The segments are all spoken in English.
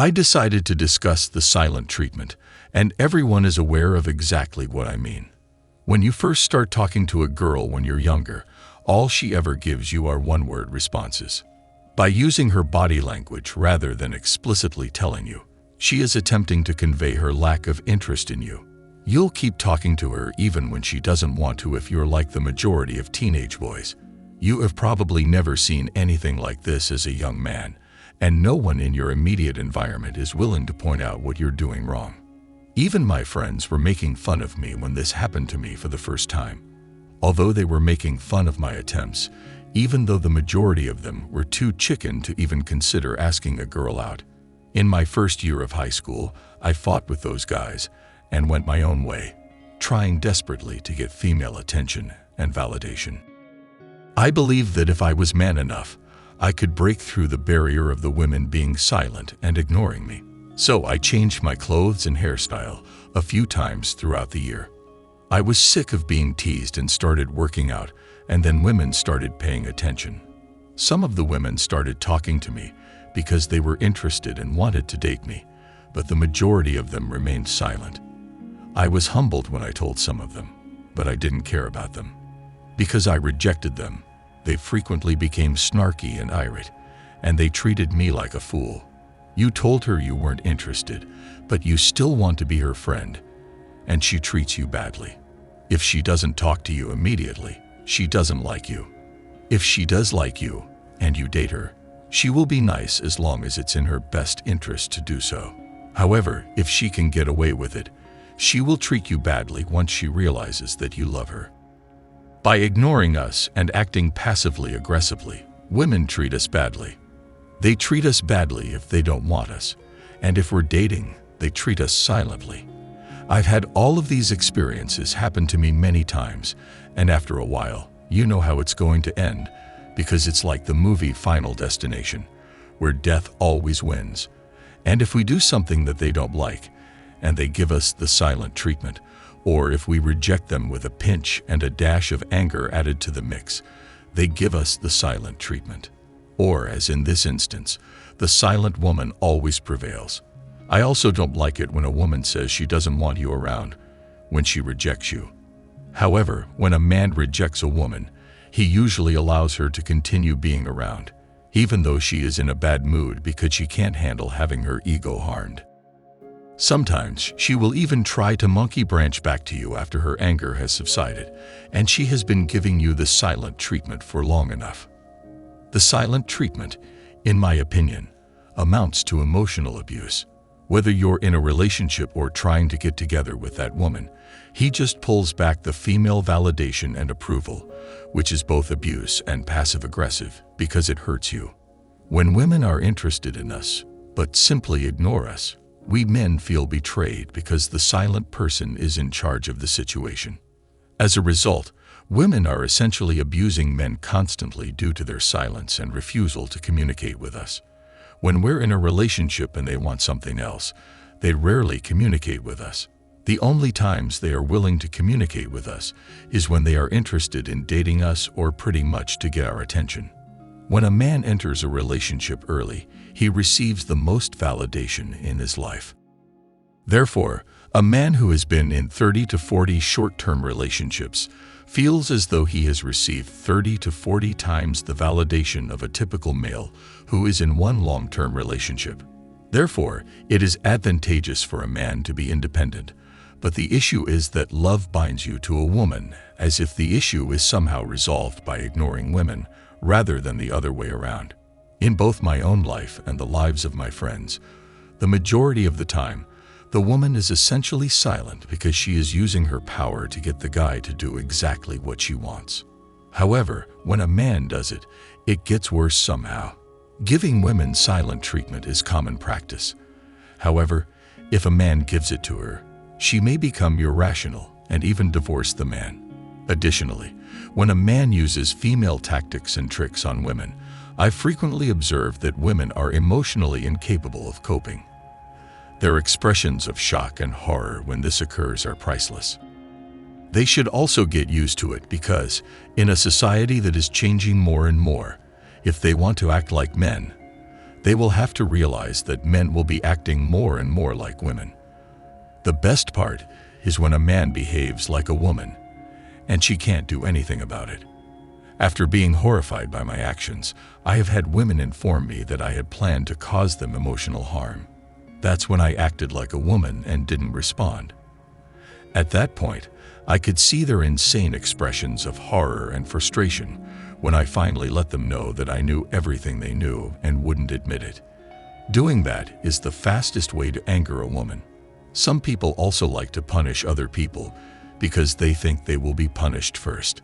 I decided to discuss the silent treatment, and everyone is aware of exactly what I mean. When you first start talking to a girl when you're younger, all she ever gives you are one-word responses. By using her body language rather than explicitly telling you, she is attempting to convey her lack of interest in you. You'll keep talking to her even when she doesn't want to if you're like the majority of teenage boys. You have probably never seen anything like this as a young man, and no one in your immediate environment is willing to point out what you're doing wrong. Even my friends were making fun of me when this happened to me for the first time. Although they were making fun of my attempts, even though the majority of them were too chicken to even consider asking a girl out. In my first year of high school, I fought with those guys and went my own way, trying desperately to get female attention and validation. I believed that if I was man enough, I could break through the barrier of the women being silent and ignoring me. So I changed my clothes and hairstyle a few times throughout the year. I was sick of being teased and started working out, and then women started paying attention. Some of the women started talking to me because they were interested and wanted to date me, but the majority of them remained silent. I was humbled when I told some of them, but I didn't care about them. Because I rejected them, they frequently became snarky and irate, and they treated me like a fool. You told her you weren't interested, but you still want to be her friend, and she treats you badly. If she doesn't talk to you immediately, she doesn't like you. If she does like you, and you date her, she will be nice as long as it's in her best interest to do so. However, if she can get away with it, she will treat you badly once she realizes that you love her. By ignoring us and acting passively aggressively, women treat us badly. They treat us badly if they don't want us, and if we're dating, they treat us silently. I've had all of these experiences happen to me many times, and after a while, you know how it's going to end, because it's like the movie Final Destination, where death always wins. And if we do something that they don't like, and they give us the silent treatment, or if we reject them with a pinch and a dash of anger added to the mix, they give us the silent treatment. Or, as in this instance, the silent woman always prevails. I also don't like it when a woman says she doesn't want you around when she rejects you. However, when a man rejects a woman, he usually allows her to continue being around, even though she is in a bad mood because she can't handle having her ego harmed. Sometimes she will even try to monkey branch back to you after her anger has subsided, and she has been giving you the silent treatment for long enough. The silent treatment, in my opinion, amounts to emotional abuse. Whether you're in a relationship or trying to get together with that woman, he just pulls back the female validation and approval, which is both abuse and passive-aggressive because it hurts you. When women are interested in us, but simply ignore us, we men feel betrayed because the silent person is in charge of the situation. As a result, women are essentially abusing men constantly due to their silence and refusal to communicate with us. When we're in a relationship and they want something else, they rarely communicate with us. The only times they are willing to communicate with us is when they are interested in dating us or pretty much to get our attention. When a man enters a relationship early, he receives the most validation in his life. Therefore, a man who has been in 30 to 40 short-term relationships feels as though he has received 30 to 40 times the validation of a typical male who is in one long-term relationship. Therefore, it is advantageous for a man to be independent, but the issue is that love binds you to a woman as if the issue is somehow resolved by ignoring women rather than the other way around. In both my own life and the lives of my friends, the majority of the time, the woman is essentially silent because she is using her power to get the guy to do exactly what she wants. However, when a man does it, it gets worse somehow. Giving women silent treatment is common practice. However, if a man gives it to her, she may become irrational and even divorce the man. Additionally, when a man uses female tactics and tricks on women, I frequently observe that women are emotionally incapable of coping. Their expressions of shock and horror when this occurs are priceless. They should also get used to it because, in a society that is changing more and more, if they want to act like men, They will have to realize that men will be acting more and more like women. The best part is when a man behaves like a woman, and she can't do anything about it. After being horrified by my actions, I have had women inform me that I had planned to cause them emotional harm. That's when I acted like a woman and didn't respond. At that point, I could see their insane expressions of horror and frustration when I finally let them know that I knew everything they knew and wouldn't admit it. Doing that is the fastest way to anger a woman. Some people also like to punish other people because they think they will be punished first.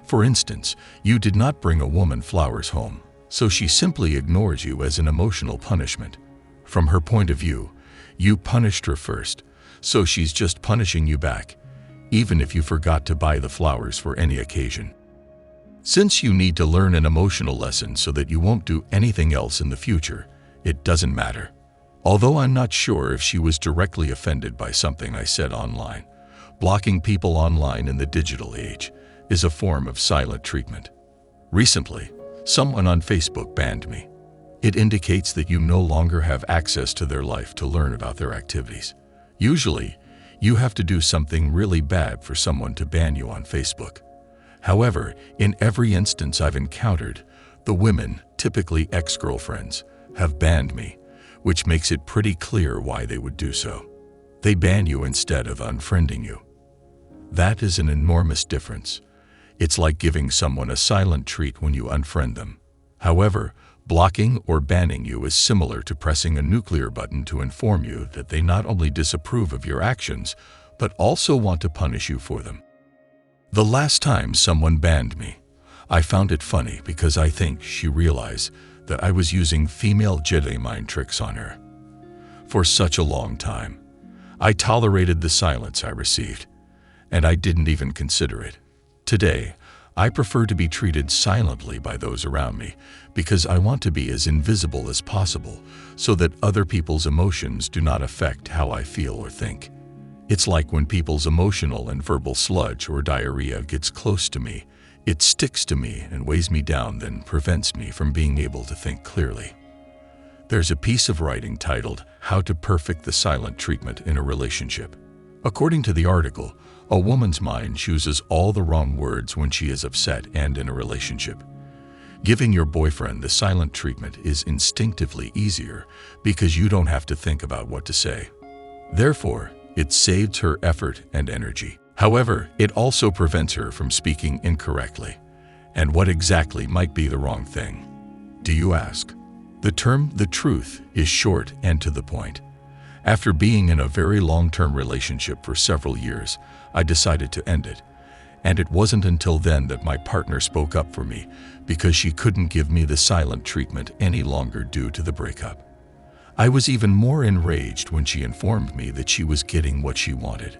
For instance, you did not bring a woman flowers home, so she simply ignores you as an emotional punishment. From her point of view, you punished her first, so she's just punishing you back, even if you forgot to buy the flowers for any occasion. Since you need to learn an emotional lesson so that you won't do anything else in the future, it doesn't matter. Although I'm not sure if she was directly offended by something I said online, blocking people online in the digital age is a form of silent treatment. Recently, someone on Facebook banned me. It indicates that you no longer have access to their life to learn about their activities. Usually, you have to do something really bad for someone to ban you on Facebook. However, in every instance I've encountered, the women, typically ex-girlfriends, have banned me, which makes it pretty clear why they would do so. They ban you instead of unfriending you. That is an enormous difference. It's like giving someone a silent treat when you unfriend them. However, blocking or banning you is similar to pressing a nuclear button to inform you that they not only disapprove of your actions, but also want to punish you for them. The last time someone banned me, I found it funny because I think she realized that I was using female Jedi mind tricks on her. For such a long time, I tolerated the silence I received, and I didn't even consider it. Today, I prefer to be treated silently by those around me because I want to be as invisible as possible so that other people's emotions do not affect how I feel or think. It's like when people's emotional and verbal sludge or diarrhea gets close to me, it sticks to me and weighs me down, then prevents me from being able to think clearly. There's a piece of writing titled, "How to Perfect the Silent Treatment in a Relationship." According to the article, a woman's mind chooses all the wrong words when she is upset and in a relationship. Giving your boyfriend the silent treatment is instinctively easier because you don't have to think about what to say. Therefore, it saves her effort and energy. However, it also prevents her from speaking incorrectly. And what exactly might be the wrong thing? Do you ask? The term "the truth" is short and to the point. After being in a very long-term relationship for several years, I decided to end it. And it wasn't until then that my partner spoke up for me because she couldn't give me the silent treatment any longer due to the breakup. I was even more enraged when she informed me that she was getting what she wanted.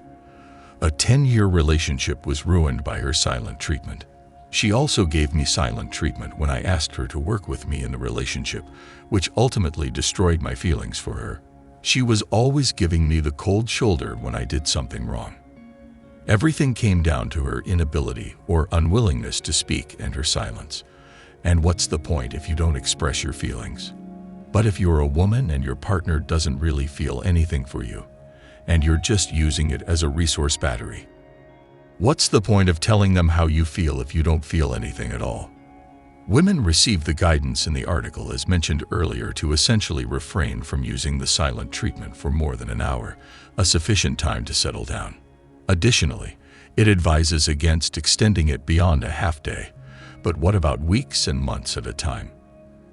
A 10-year relationship was ruined by her silent treatment. She also gave me silent treatment when I asked her to work with me in the relationship, which ultimately destroyed my feelings for her. She was always giving me the cold shoulder when I did something wrong. Everything came down to her inability or unwillingness to speak and her silence. And what's the point if you don't express your feelings? But if you're a woman and your partner doesn't really feel anything for you, and you're just using it as a resource battery, what's the point of telling them how you feel if you don't feel anything at all? Women receive the guidance in the article as mentioned earlier to essentially refrain from using the silent treatment for more than an hour, a sufficient time to settle down. Additionally, it advises against extending it beyond a half day. But what about weeks and months at a time?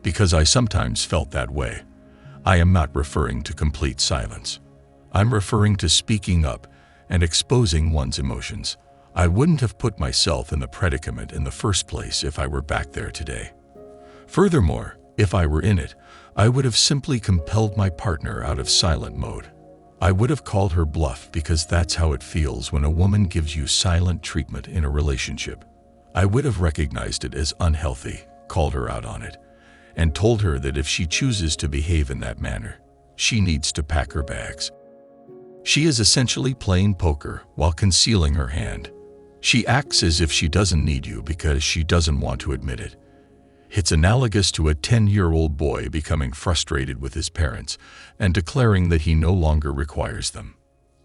Because I sometimes felt that way. I am not referring to complete silence. I'm referring to speaking up and exposing one's emotions. I wouldn't have put myself in the predicament in the first place if I were back there today. Furthermore, if I were in it, I would have simply compelled my partner out of silent mode. I would have called her bluff because that's how it feels when a woman gives you silent treatment in a relationship. I would have recognized it as unhealthy, called her out on it, and told her that if she chooses to behave in that manner, she needs to pack her bags. She is essentially playing poker while concealing her hand. She acts as if she doesn't need you because she doesn't want to admit it. It's analogous to a 10-year-old boy becoming frustrated with his parents and declaring that he no longer requires them.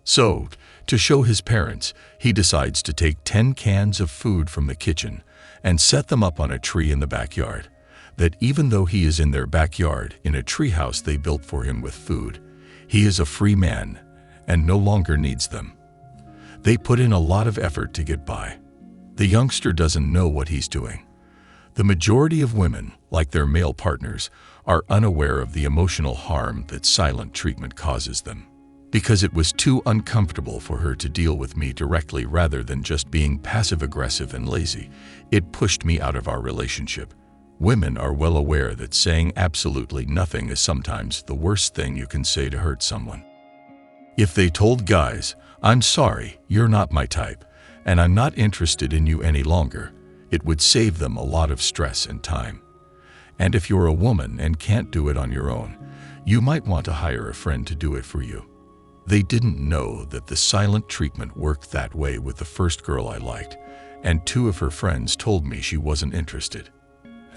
So, to show his parents, he decides to take 10 cans of food from the kitchen and set them up on a tree in the backyard. That even though he is in their backyard, in a treehouse they built for him with food, he is a free man and no longer needs them. They put in a lot of effort to get by. The youngster doesn't know what he's doing. The majority of women, like their male partners, are unaware of the emotional harm that silent treatment causes them. Because it was too uncomfortable for her to deal with me directly rather than just being passive-aggressive and lazy, it pushed me out of our relationship. Women are well aware that saying absolutely nothing is sometimes the worst thing you can say to hurt someone. If they told guys, "I'm sorry, you're not my type, and I'm not interested in you any longer," it would save them a lot of stress and time. And if you're a woman and can't do it on your own, you might want to hire a friend to do it for you. They didn't know that the silent treatment worked that way with the first girl I liked, and 2 of her friends told me she wasn't interested.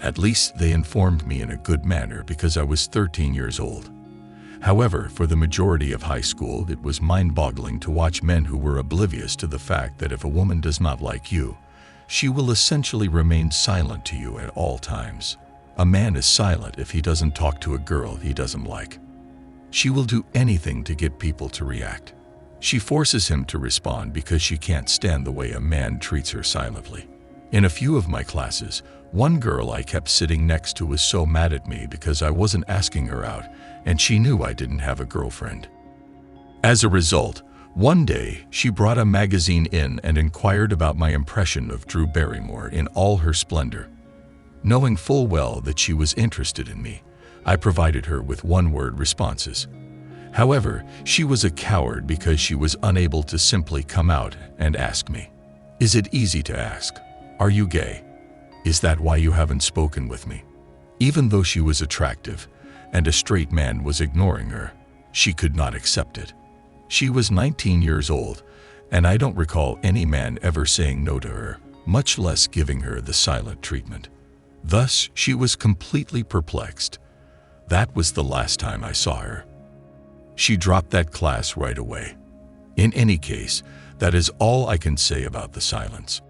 At least they informed me in a good manner because I was 13 years old. However, for the majority of high school, it was mind-boggling to watch men who were oblivious to the fact that if a woman does not like you, she will essentially remain silent to you at all times. A man is silent if he doesn't talk to a girl he doesn't like. She will do anything to get people to react. She forces him to respond because she can't stand the way a man treats her silently. In a few of my classes, one girl I kept sitting next to was so mad at me because I wasn't asking her out, and she knew I didn't have a girlfriend. As a result, one day she brought a magazine in and inquired about my impression of Drew Barrymore in all her splendor. Knowing full well that she was interested in me, I provided her with one-word responses. However, she was a coward because she was unable to simply come out and ask me. Is it easy to ask? Are you gay? Is that why you haven't spoken with me? Even though she was attractive and a straight man was ignoring her, she could not accept it. She was 19 years old, and I don't recall any man ever saying no to her, much less giving her the silent treatment. Thus, she was completely perplexed. That was the last time I saw her. She dropped that class right away. In any case, that is all I can say about the silence.